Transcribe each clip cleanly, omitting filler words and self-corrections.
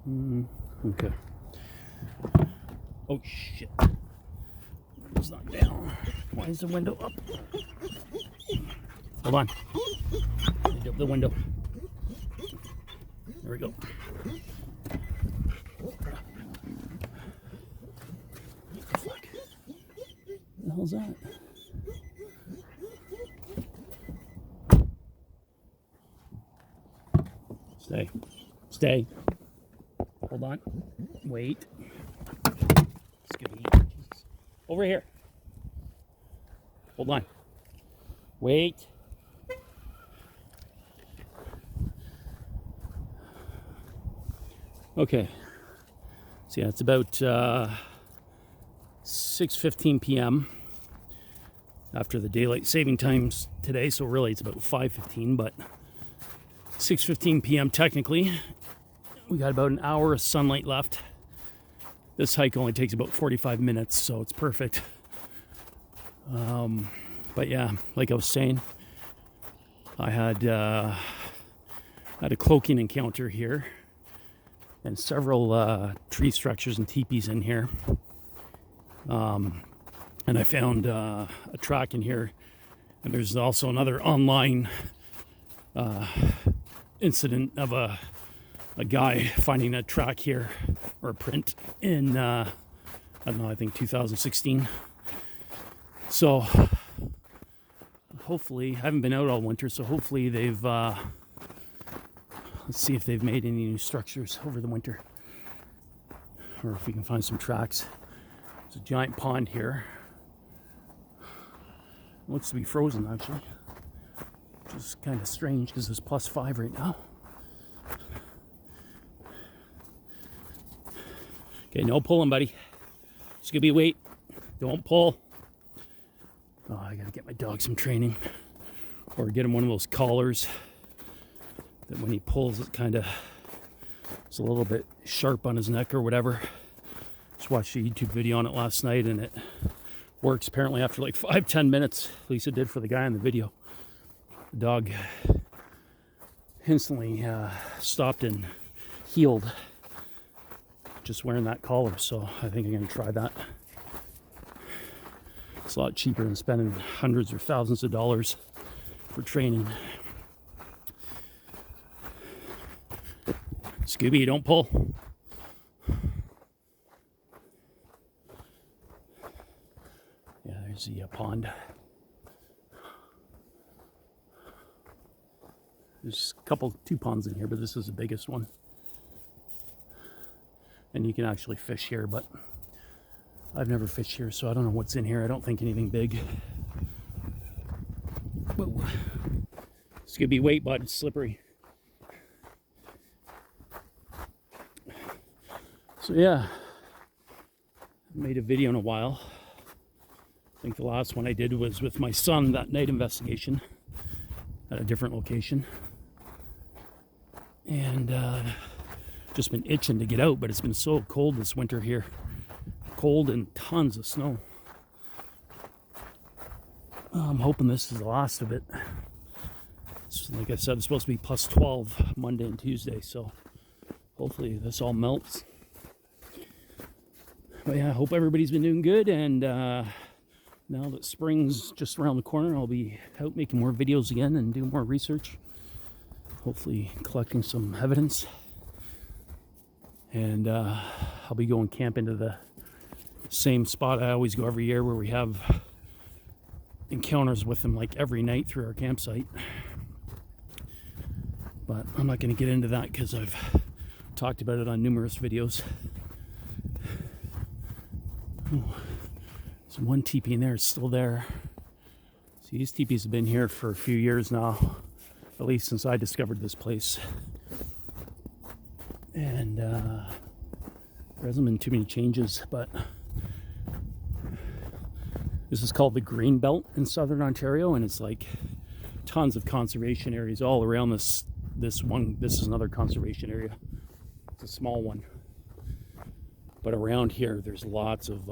Okay. Oh shit. It's not down. Why is the window up? Hold on. Let me dip the window. There we go. What the fuck? What the hell's that? Stay. Stay. Hold on. Wait. Over here. Hold on. Wait. Okay. So yeah, it's about 6:15 p.m. after the daylight saving times today. So really, it's about 5:15, but 6:15 p.m. technically. We got about an hour of sunlight left. This hike only takes about 45 minutes, so it's perfect. But yeah, like I was saying, I had a cloaking encounter here, and several tree structures and teepees in here. And I found a track in here, and there's also another online incident of a guy finding a track here, or a print in I don't know, I think 2016. So hopefully, I haven't been out all winter, so hopefully they've let's see if they've made any new structures over the winter, or if we can find some tracks. There's a giant pond here. It looks to be frozen actually, which is kind of strange because it's +5 right now. Okay, no pulling, buddy. Scooby, wait. Don't pull. Oh, I gotta get my dog some training. Or get him one of those collars that when he pulls, it kind of is a little bit sharp on his neck or whatever. Just watched a YouTube video on it last night, and it works apparently after like 5-10 minutes. At least it did for the guy in the video. The dog instantly stopped and healed just wearing that collar, so I think I'm going to try that. It's a lot cheaper than spending hundreds or thousands of dollars for training. Scooby, don't pull. Yeah, there's the pond. There's two ponds in here, but this is the biggest one. And you can actually fish here, but I've never fished here, so I don't know what's in here. I don't think anything big. Whoa. Scooby, wait, bud, it's slippery. So yeah, I made a video in a while. I think the last one I did was with my son, that night investigation at a different location. And just been itching to get out, but it's been so cold this winter here. Cold and tons of snow. I'm hoping this is the last of it. So, like I said, it's supposed to be +12 Monday and Tuesday, so hopefully this all melts. But yeah, I hope everybody's been doing good, and now that spring's just around the corner, I'll be out making more videos again and doing more research. Hopefully collecting some evidence. And I'll be going camping to the same spot I always go every year, where we have encounters with them like every night through our campsite. But I'm not going to get into that because I've talked about it on numerous videos. Oh, there's one teepee in there, it's still there. See, these teepees have been here for a few years now, at least since I discovered this place. And there hasn't been too many changes, but this is called the Green Belt in southern Ontario, and it's like tons of conservation areas all around this one. This is another conservation area. It's a small one, but around here there's lots of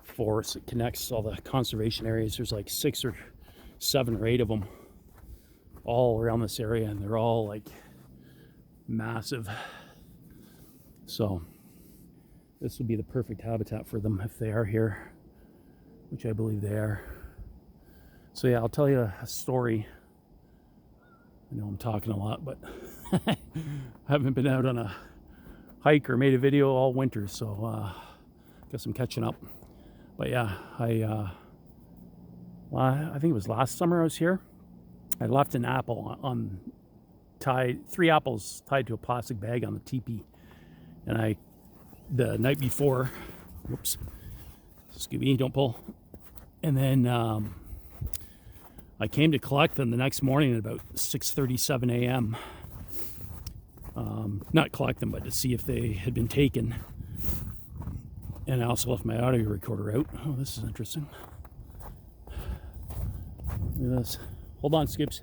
forest. It connects all the conservation areas. There's like 6 or 7 or 8 of them all around this area, and they're all like massive. So this would be the perfect habitat for them if they are here, which I believe they are. So yeah, I'll tell you a story. I know I'm talking a lot, but I haven't been out on a hike or made a video all winter, so guess I'm catching up. But yeah, I think it was last summer I was here. I left an apple on tied, 3 apples tied to a plastic bag on the teepee, and the night before, whoops, Scooby, don't pull. And then I came to collect them the next morning at about 6:37 a.m. Not collect them, but to see if they had been taken. And I also left my audio recorder out. Oh, this is interesting. Look at this. Hold on, Scoops.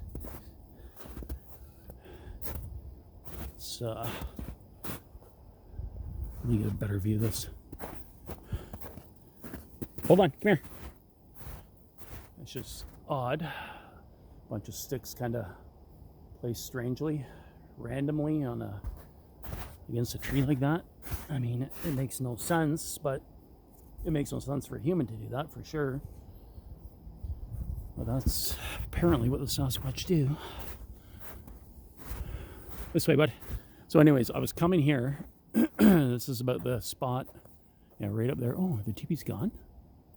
Let's let me get a better view of this. Hold on, come here. It's just odd. A bunch of sticks kind of placed strangely, randomly against a tree like that. I mean, it makes no sense, but it makes no sense for a human to do that for sure. But that's apparently what the Sasquatch do. This way, bud. So anyways, I was coming here. This is about the spot. Yeah, right up there. Oh, are the teepees gone?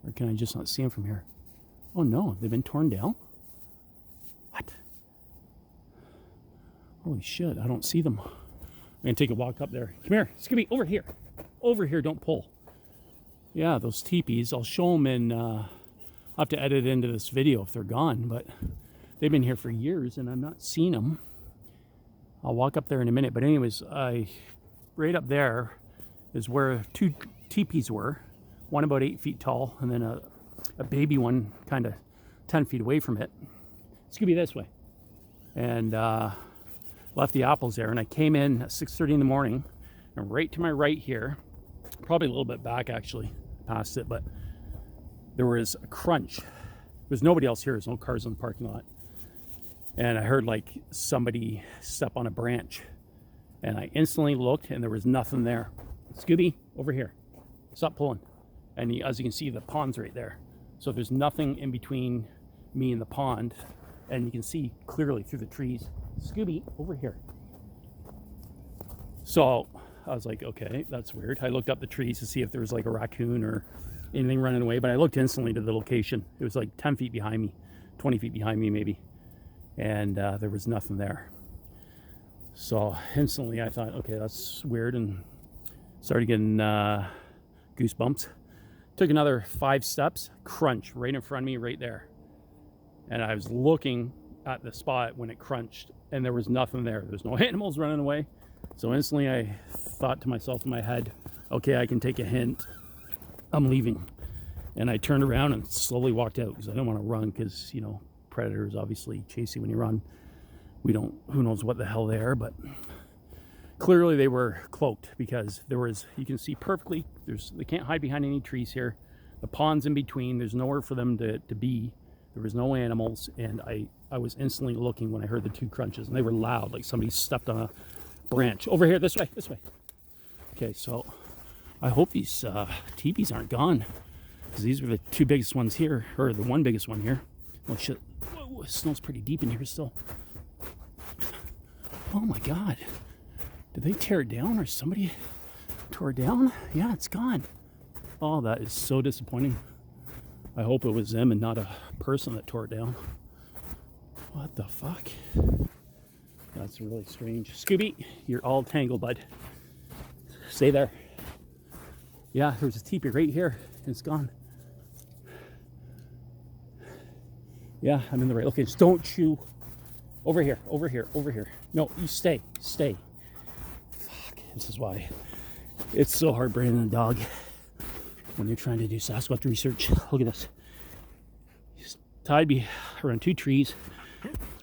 Or can I just not see them from here? Oh no, they've been torn down? What? Holy shit, I don't see them. I'm gonna take a walk up there. Come here, Scooby, over here. Over here, don't pull. Yeah, those teepees, I'll show them in, I'll have to edit into this video if they're gone, but they've been here for years and I've not seen them. I'll walk up there in a minute, but anyways, right up there is where 2 teepees were. One about 8 feet tall, and then a baby one kind of 10 feet away from it. Scooby, this way. And left the apples there, and I came in at 6:30 in the morning, and right to my right here, probably a little bit back actually, past it, but there was a crunch. There's nobody else here, there's no cars in the parking lot. And I heard like somebody step on a branch, and I instantly looked and there was nothing there. Scooby, over here, stop pulling. And as you can see, the pond's right there. So there's nothing in between me and the pond, and you can see clearly through the trees. Scooby, over here. So I was like, okay, that's weird. I looked up the trees to see if there was like a raccoon or anything running away, but I looked instantly to the location. It was like 10 feet behind me, 20 feet behind me maybe, and there was nothing there. So instantly I thought, okay, that's weird, and started getting goosebumps. Took another 5 steps, crunch right in front of me right there. And I was looking at the spot when it crunched, and there was nothing there. There's no animals running away. So instantly I thought to myself in my head, okay, I can take a hint. I'm leaving. And I turned around and slowly walked out because I don't want to run because, you know, predators obviously chase you when you run. We don't, who knows what the hell they are, but clearly they were cloaked because there was, you can see perfectly, they can't hide behind any trees here. The pond's in between, there's nowhere for them to be. There was no animals, and I was instantly looking when I heard the 2 crunches, and they were loud, like somebody stepped on a branch. Over here, this way, this way. Okay, so I hope these teepees aren't gone, because these were the 2 biggest ones here, or the 1 biggest one here. Oh shit, whoa, it smells pretty deep in here still. Oh my god. Did they tear it down, or somebody tore it down? Yeah, it's gone. Oh, that is so disappointing. I hope it was them and not a person that tore it down. What the fuck? That's really strange. Scooby, you're all tangled, bud. Stay there. Yeah, there's a teepee right here, and it's gone. Yeah, I'm in the right location. Don't chew. Over here, over here, over here. No, you stay, stay. Fuck, this is why it's so hard branding a dog when you're trying to do Sasquatch research. Look at this. He's tied me around 2 trees.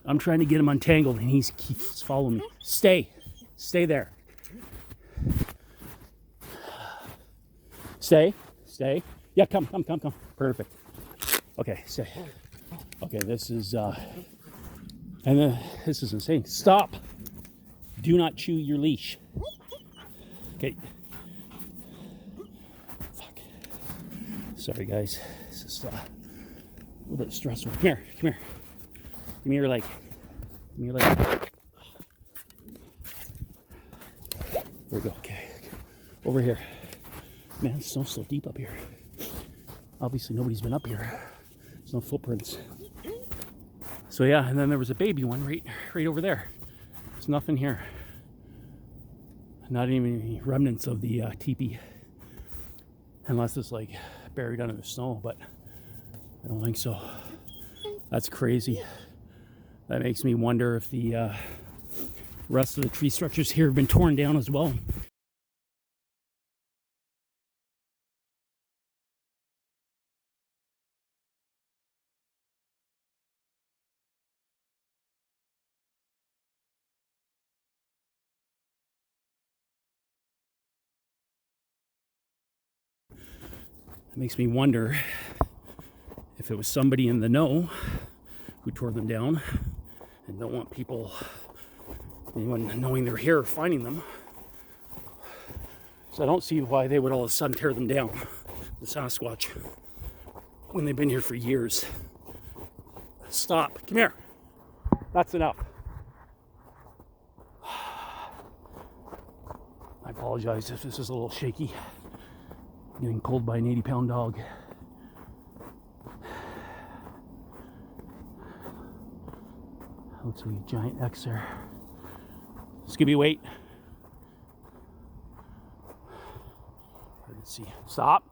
I'm trying to get him untangled, and he keeps following me. Stay. Stay there. Stay. Stay. Yeah, come. Perfect. Okay, stay. Okay, this is, and then this is insane. Stop. Do not chew your leash. Okay. Sorry guys, it's just a little bit stressful. Come here, come here. Give me your leg. Give me your leg. There we go, okay. Over here. Man, the snow's so deep up here. Obviously nobody's been up here. There's no footprints. So yeah, and then there was a baby one right over there. There's nothing here. Not even any remnants of the teepee. Unless it's like buried under the snow, but I don't think so. That's crazy. That makes me wonder if the rest of the tree structures here have been torn down as well. It makes me wonder if it was somebody in the know who tore them down and don't want anyone knowing they're here or finding them. So I don't see why they would all of a sudden tear them down, the Sasquatch, when they've been here for years. Stop. Come here. That's enough. I apologize if this is a little shaky. I'm getting pulled by an 80-pound dog. Looks like a giant X there. Scooby, wait. Let's see. Stop.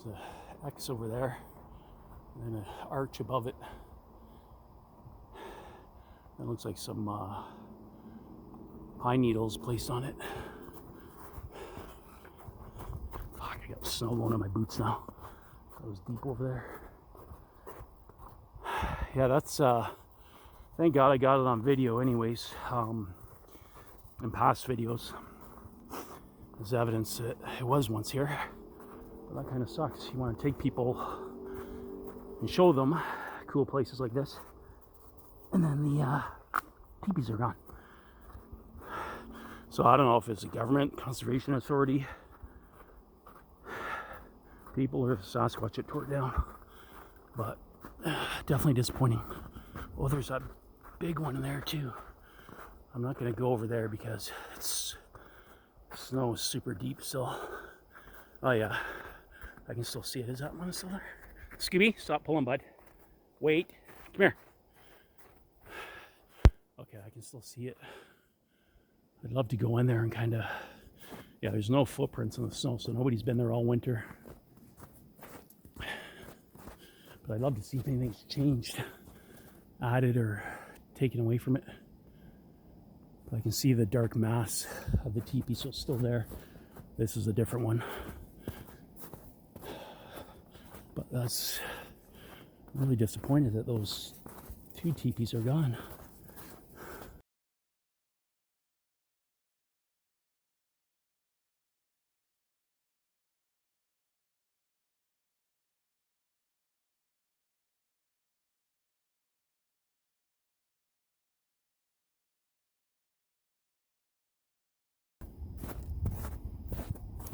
There's an X over there, and then an arch above it. That looks like some pine needles placed on it. Fuck, I got snow going on my boots now. That was deep over there. Yeah, that's thank God I got it on video anyways, in past videos. There's evidence that it was once here. But that kind of sucks. You want to take people and show them cool places like this, and then the teepees are gone. So I don't know if it's a government, conservation authority, people, or Sasquatch that tore it down. But definitely disappointing. Oh, there's that big one in there too. I'm not going to go over there because snow is super deep still. Oh yeah, I can still see it. Is that one still there? Scooby, stop pulling, bud. Wait, come here. Okay, I can still see it. I'd love to go in there and kind of, yeah, there's no footprints in the snow, so nobody's been there all winter. But I'd love to see if anything's changed, added or taken away from it. But I can see the dark mass of the teepee, so it's still there. This is a different one. But that's really disappointed that those two teepees are gone.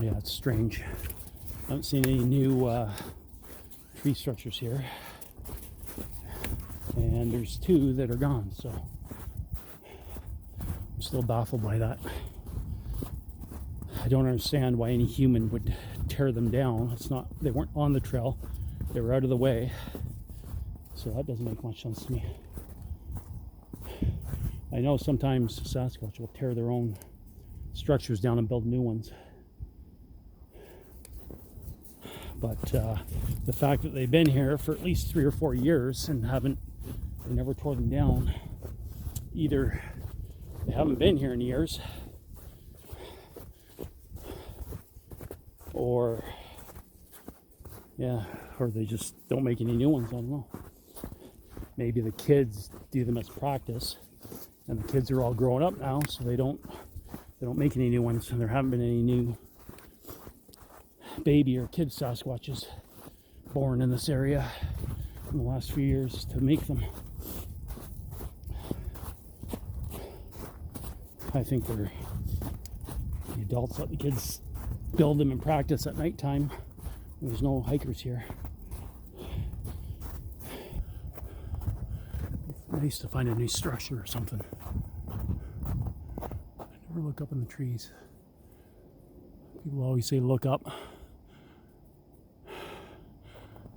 Yeah, it's strange. I haven't seen any new tree structures here. And there's two that are gone, so I'm still baffled by that. I don't understand why any human would tear them down. They weren't on the trail. They were out of the way. So that doesn't make much sense to me. I know sometimes Sasquatch will tear their own structures down and build new ones. But the fact that they've been here for at least 3 or 4 years and they never tore them down, either they haven't been here in years, or they just don't make any new ones. I don't know. Maybe the kids do them as practice, and the kids are all grown up now, so they don't make any new ones, and there haven't been any new baby or kid Sasquatches born in this area in the last few years to make them. I think the adults let the kids build them and practice at nighttime. There's no hikers here. It's nice to find a new structure or something. I never look up in the trees. People always say look up.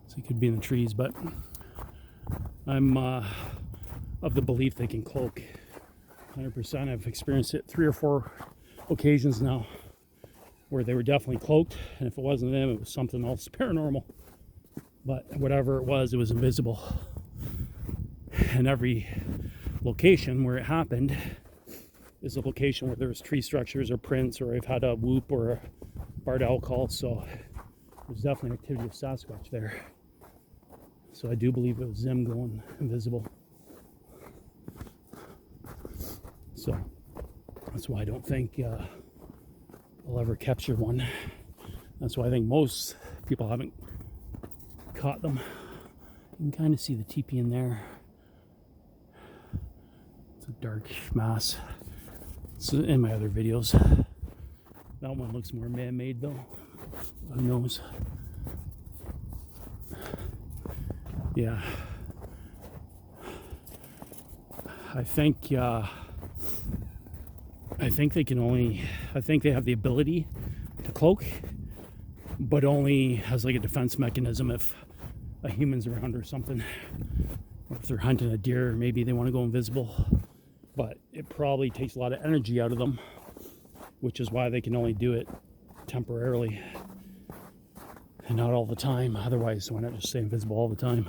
So it could be in the trees, but I'm of the belief they can cloak. 100%. I've experienced it 3 or 4 occasions now where they were definitely cloaked, and if it wasn't them, it was something else paranormal. But whatever it was invisible. And every location where it happened is a location where there's tree structures or prints, or I've had a whoop or a barred owl call, so there's definitely activity of Sasquatch there. So I do believe it was them going invisible. So that's why I don't think I'll ever capture one. That's why I think most people haven't caught them. You can kind of see the teepee in there. It's a dark mass. It's in my other videos. That one looks more man-made though. Who knows? Yeah. I think they can only, I think they have the ability to cloak, but only as like a defense mechanism if a human's around or something. Or if they're hunting a deer, maybe they want to go invisible. But it probably takes a lot of energy out of them, which is why they can only do it temporarily and not all the time. Otherwise, why not just stay invisible all the time?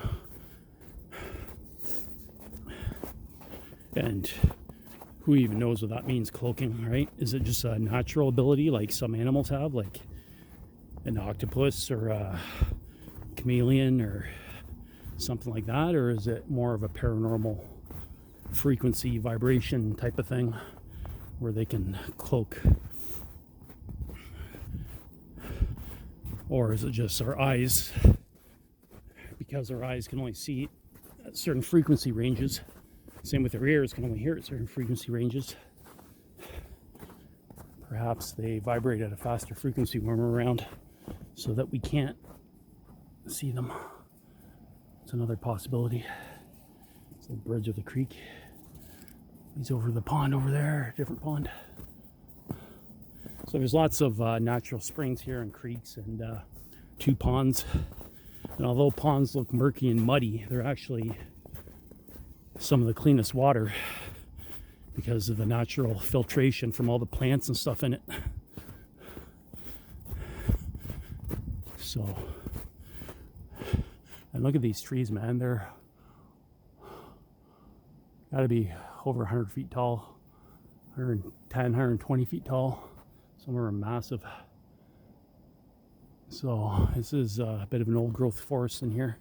And who even knows what that means, cloaking, right? Is it just a natural ability like some animals have, like an octopus or a chameleon or something like that? Or is it more of a paranormal frequency vibration type of thing where they can cloak? Or is it just our eyes, because our eyes can only see at certain frequency ranges? Same with their ears, can only hear at certain frequency ranges. Perhaps they vibrate at a faster frequency when we're around so that we can't see them. It's another possibility. It's a bridge of the creek. He's over the pond over there, different pond. So there's lots of natural springs here and creeks and 2 ponds. And although ponds look murky and muddy, they're actually some of the cleanest water because of the natural filtration from all the plants and stuff in it. So, and look at these trees, man. They're gotta be over 100 feet tall, 110, 120 feet tall. Some are massive. So this is a bit of an old growth forest in here.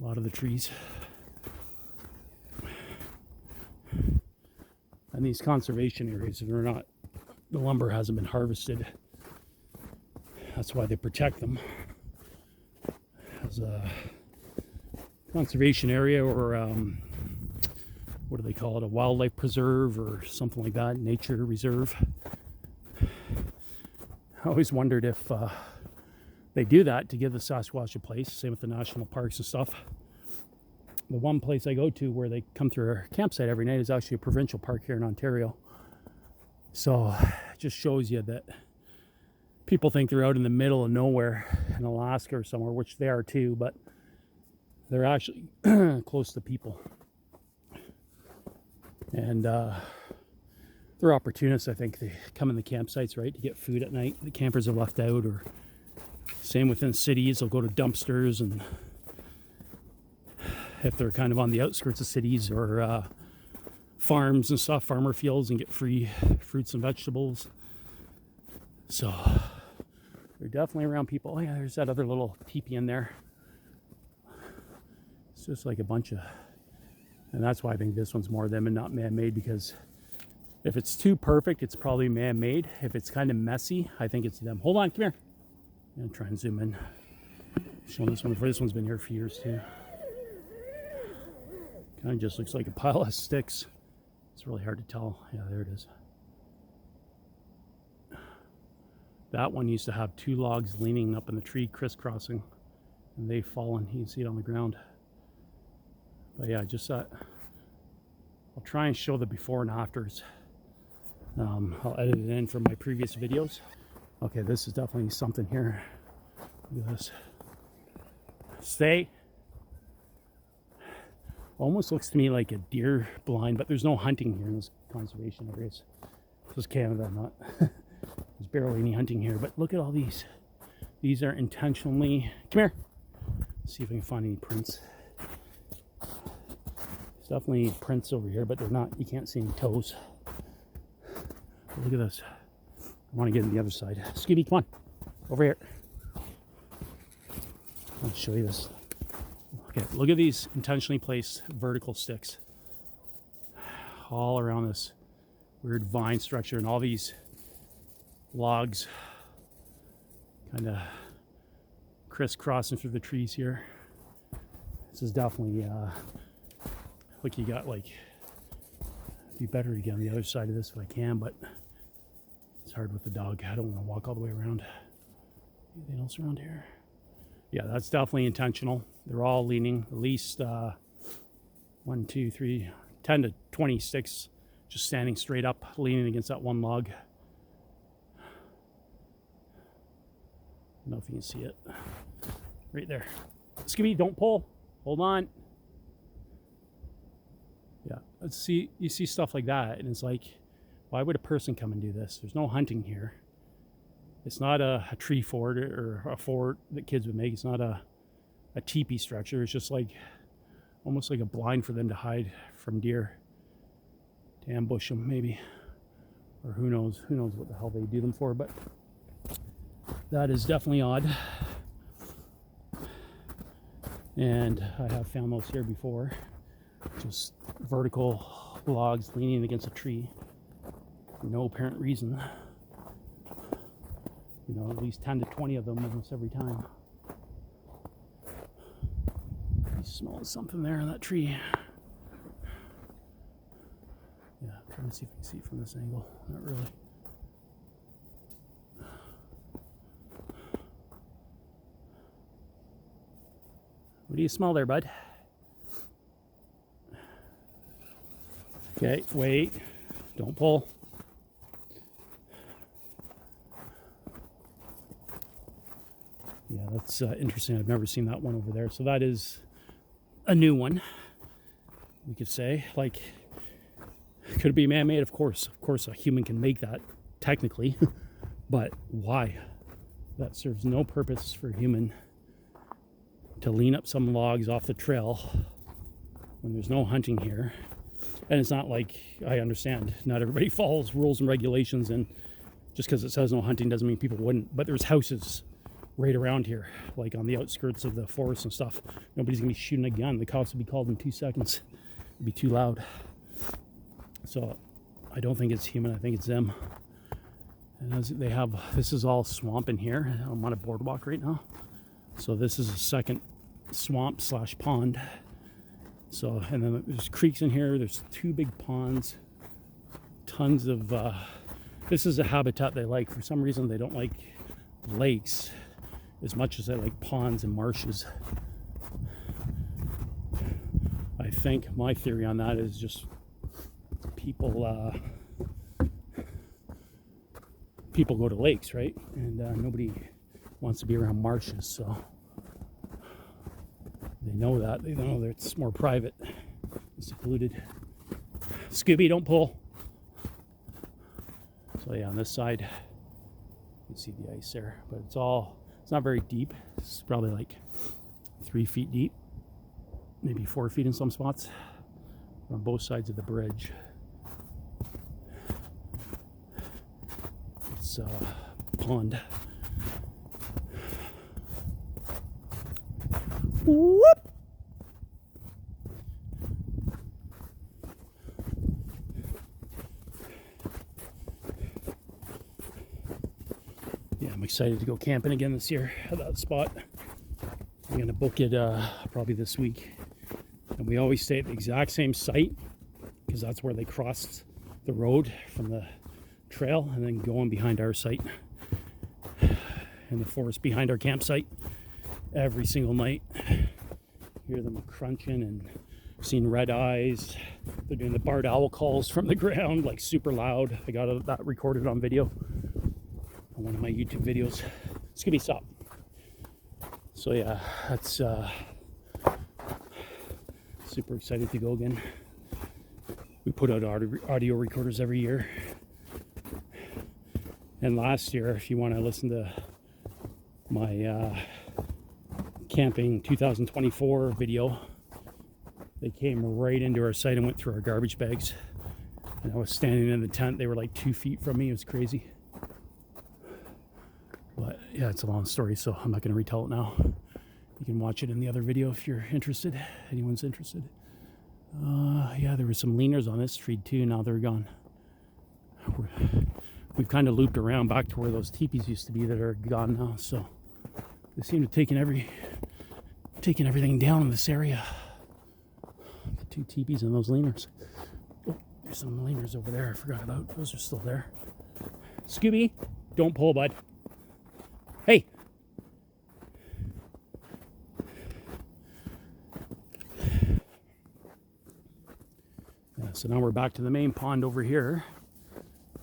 A lot of the trees. And these conservation areas, they're not, the lumber hasn't been harvested. That's why they protect them as a conservation area, or what do they call it, a wildlife preserve or something like that, nature reserve. I always wondered if they do that to give the Sasquatch a place, same with the national parks and stuff. The one place I go to where they come through our campsite every night is actually a provincial park here in Ontario. So it just shows you that people think they're out in the middle of nowhere in Alaska or somewhere, which they are too, but they're actually close to people. And they're opportunists, I think. They come in the campsites, right, to get food at night. The campers are left out, or same within cities, they'll go to dumpsters, and if they're kind of on the outskirts of cities or farms and stuff, farmer fields, and get free fruits and vegetables. So they're definitely around people. Oh yeah, there's that other little teepee in there. It's just like a bunch of, and that's why I think this one's more them and not man-made, because if it's too perfect, it's probably man-made. If it's kind of messy, I think it's them. Hold on, come here. I'm gonna try and zoom in. Showing this one before. This one's been here for years too. Kind of just looks like a pile of sticks. It's really hard to tell. Yeah, there it is. That one used to have 2 logs leaning up in the tree, crisscrossing, and they've fallen. You can see it on the ground. But yeah, just I'll try and show the before and afters. I'll edit it in from my previous videos. Okay, this is definitely something here. Look at this. Stay. Almost looks to me like a deer blind, but there's no hunting here in those conservation areas. This is Canada, not. There's barely any hunting here, but look at all these. These are intentionally. Come here. See if I can find any prints. There's definitely prints over here, but they're not. You can't see any toes. But look at this. I want to get on the other side. Scooby, come on, over here. I'll show you this. Okay, look at these intentionally placed vertical sticks all around this weird vine structure, and all these logs kind of crisscrossing through the trees here. This is definitely look, you got like, it'd be better to get on the other side of this if I can, but it's hard with the dog. I don't want to walk all the way around. Anything else around here? Yeah, that's definitely intentional. They're all leaning, at least 1, 2, 3, 10 to 20 sticks just standing straight up, leaning against that one log. I don't know if you can see it. Right there. Scooby, don't pull. Hold on. Yeah, let's see. You see stuff like that, and it's like, why would a person come and do this? There's no hunting here. It's not a tree fort or a fort that kids would make. It's not a teepee structure. It's just like almost like a blind for them to hide from deer, to ambush them maybe, or who knows what the hell they do them for. But that is definitely odd. And I have found those here before, just vertical logs leaning against a tree for no apparent reason. You know, at least 10 to 20 of them almost every time. You smell something there in that tree. Yeah, I'm trying to see if I can see it from this angle. Not really. What do you smell there, bud? Okay, wait. Don't pull. Yeah, that's interesting. I've never seen that one over there. So that is a new one, we could say. Like, could it be man-made? Of course a human can make that, technically. But why? That serves no purpose for a human to lean up some logs off the trail when there's no hunting here. And it's not like, I understand, not everybody follows rules and regulations, and just because it says no hunting doesn't mean people wouldn't. But there's houses right around here, like on the outskirts of the forest and stuff. Nobody's gonna be shooting a gun. The cops would be called in 2 seconds. It'd be too loud. So I don't think it's human. I think it's them. And as they have, this is all swamp in here. I'm on a boardwalk right now. So this is a second swamp / pond. So, and then there's creeks in here. There's 2 big ponds. Tons of, this is a habitat they like. For some reason, they don't like lakes as much as they like ponds and marshes. I think my theory on that is just people go to lakes, right? And nobody wants to be around marshes, so they know that. They know that it's more private, secluded. Scooby, don't pull. So yeah, on this side, you can see the ice there, but it's not very deep. It's probably like 3 feet deep, maybe 4 feet in some spots, on both sides of the bridge. It's a pond. Whoop! Yeah, I'm excited to go camping again this year at that spot. I'm gonna book it probably this week. And we always stay at the exact same site because that's where they crossed the road from the trail and then going behind our site. in the forest behind our campsite every single night. Hear them crunching and seen red eyes. They're doing the barred owl calls from the ground, like super loud. I got that recorded on video on one of my YouTube videos. Scooby, stop. So yeah, that's super excited to go again. We put out audio recorders every year. And last year, if you want to listen to my camping 2024 video, they came right into our site and went through our garbage bags. And I was standing in the tent. They were like 2 feet from me. It was crazy. But yeah, it's a long story, so I'm not going to retell it now. You can watch it in the other video if you're interested. Anyone's interested. Yeah, there were some leaners on this tree too. Now they're gone. We've kind of looped around back to where those teepees used to be that are gone now. So they seem to have taken everything down in this area. The 2 teepees and those leaners. Oh, there's some leaners over there I forgot about. Those are still there. Scooby, don't pull, bud. Hey. Yeah, so now we're back to the main pond over here.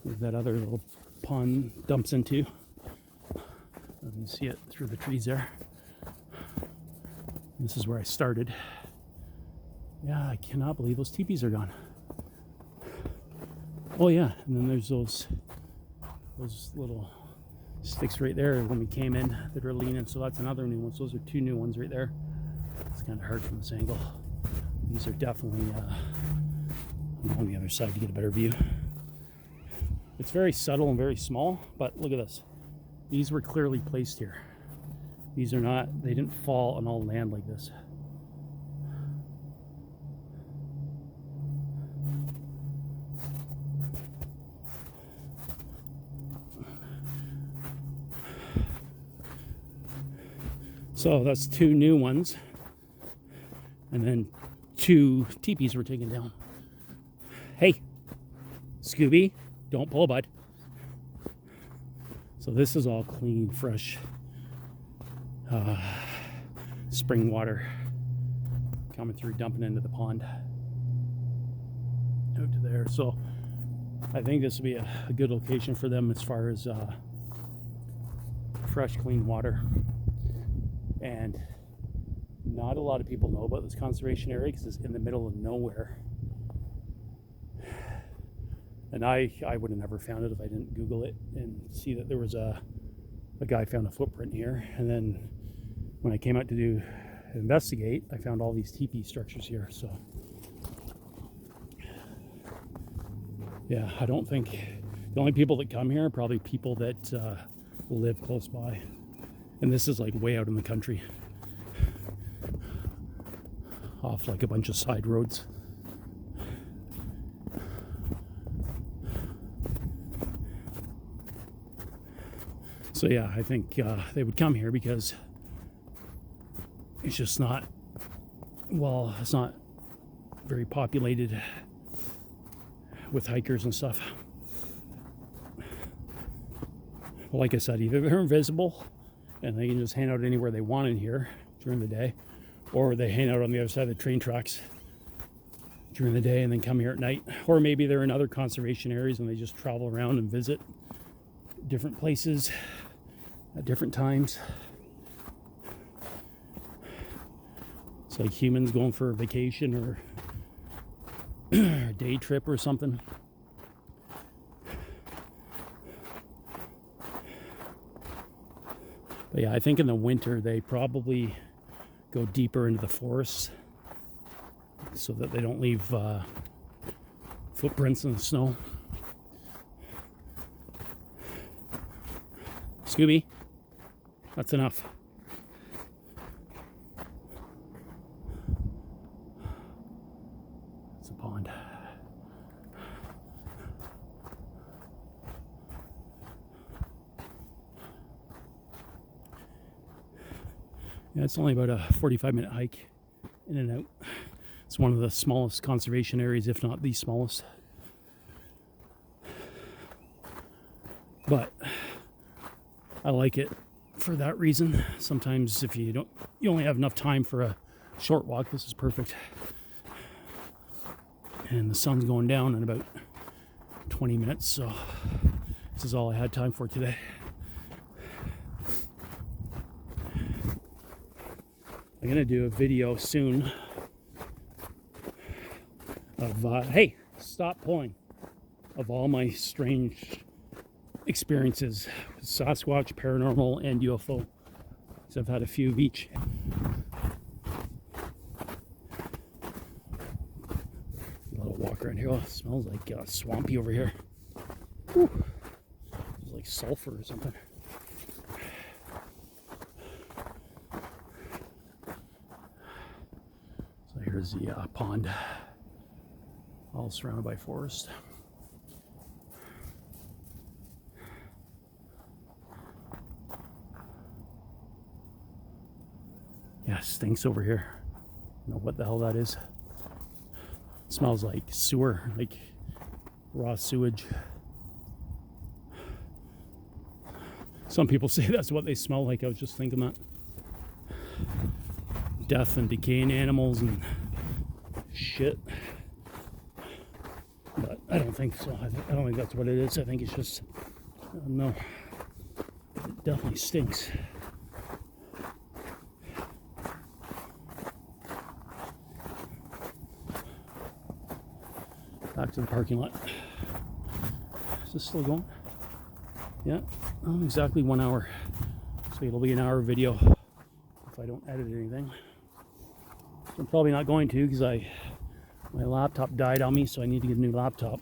Where that other little pond dumps into. You can see it through the trees there. This is where I started. Yeah, I cannot believe those teepees are gone. Oh yeah, and then there's those little sticks right there when we came in that are leaning. So that's another new one. So those are 2 new ones right there. It's kind of hard from this angle. These are definitely on the other side to get a better view. It's very subtle and very small, but look at this. These were clearly placed here. These are not, they didn't fall on all land like this. So that's 2 new ones. And then 2 teepees were taken down. Hey, Scooby, don't pull, bud. So this is all clean, fresh spring water coming through, dumping into the pond out to there. So I think this will be a good location for them as far as fresh, clean water. And not a lot of people know about this conservation area because it's in the middle of nowhere. And I would have never found it if I didn't Google it and see that there was a guy found a footprint here. And then when I came out to investigate, I found all these teepee structures here. So yeah, I don't think the only people that come here are probably people that live close by. And this is like way out in the country, off like a bunch of side roads. So yeah, I think they would come here because it's just not, well, it's not very populated with hikers and stuff. Like I said, either they're invisible and they can just hang out anywhere they want in here during the day, or they hang out on the other side of the train tracks during the day and then come here at night. Or maybe they're in other conservation areas and they just travel around and visit different places at different times. It's like humans going for a vacation or a day trip or something. But yeah, I think in the winter they probably go deeper into the forests so that they don't leave footprints in the snow. Scooby, that's enough. It's a pond. Yeah, it's only about a 45-minute hike in and out. It's one of the smallest conservation areas, if not the smallest. But I like it for that reason. Sometimes if you only have enough time for a short walk, this is perfect. And the sun's going down in about 20 minutes, so this is all I had time for today. I'm gonna do a video soon of hey, stop pulling, of all my strange experiences with Sasquatch, paranormal, and UFO. So I've had a few of each. A little walk around here. Oh, it smells like swampy over here. Whew. It's like sulfur or something. So here's the pond, all surrounded by forest. Yeah, it stinks over here. I don't know what the hell that is. It smells like sewer, like raw sewage. Some people say that's what they smell like. I was just thinking that. Death and decaying animals and shit. But I don't think so. I don't think that's what it is. I think it's just, I don't know. It definitely stinks. Back to the parking lot. Is this still going? Yeah, exactly 1 hour. So it'll be an hour video if I don't edit anything. So I'm probably not going to because my laptop died on me, so I need to get a new laptop.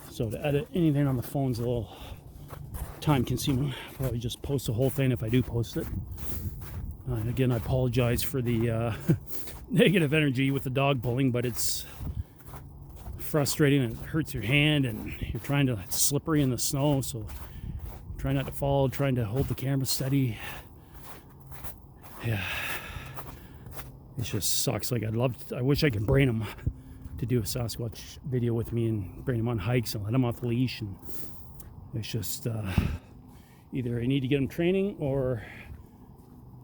So to edit anything on the phone's a little time consuming. Probably just post the whole thing if I do post it. And again, I apologize for the negative energy with the dog pulling, but it's frustrating and it hurts your hand, and you're trying to, it's slippery in the snow, so try not to fall, trying to hold the camera steady. Yeah, it just sucks. Like I wish I could bring him to do a Sasquatch video with me and bring him on hikes and let him off the leash, and it's just either I need to get him training or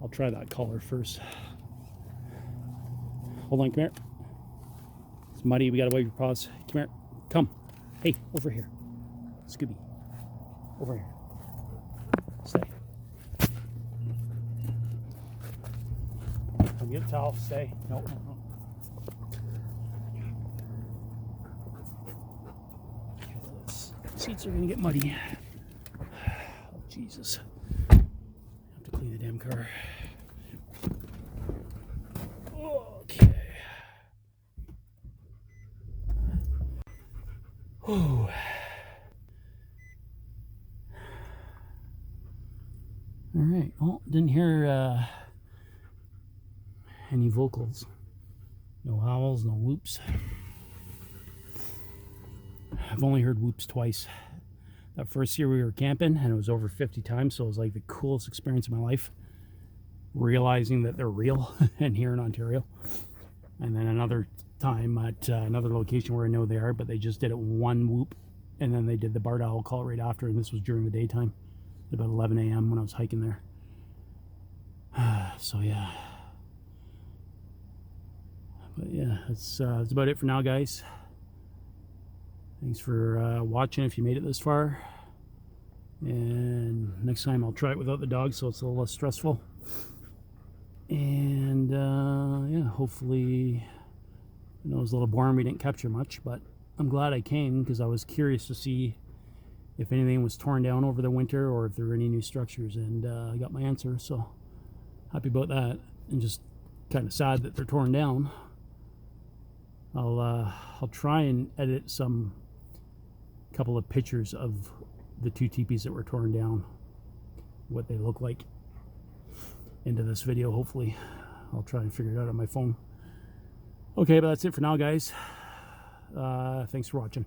I'll try that collar first. Hold on, come here. It's muddy, we gotta wipe your paws. Come here, come. Hey, over here. Scooby, over here. Stay. Come get a towel, stay. No. Seats are gonna get muddy. Oh, Jesus. I have to clean the damn car. Okay. Oh. All right. Well, didn't hear any vocals. No howls, no whoops. I've only heard whoops twice. That first year we were camping, and it was over 50 times, so it was like the coolest experience of my life. Realizing that they're real and here in Ontario. And then another time at another location where I know they are, but they just did it one whoop, and then they did the barred owl call right after, and this was during the daytime, about 11 a.m. when I was hiking there. So yeah, but yeah, that's about it for now, guys. Thanks for watching if you made it this far, and next time I'll try it without the dog so it's a little less stressful. And yeah, hopefully, I know it was a little boring, we didn't capture much, but I'm glad I came because I was curious to see if anything was torn down over the winter or if there were any new structures, and I got my answer, so happy about that, and just kind of sad that they're torn down. I'll try and edit some couple of pictures of the two teepees that were torn down, what they look like, into this video. Hopefully I'll try and figure it out on my phone. Okay, but that's it for now, guys. Thanks for watching.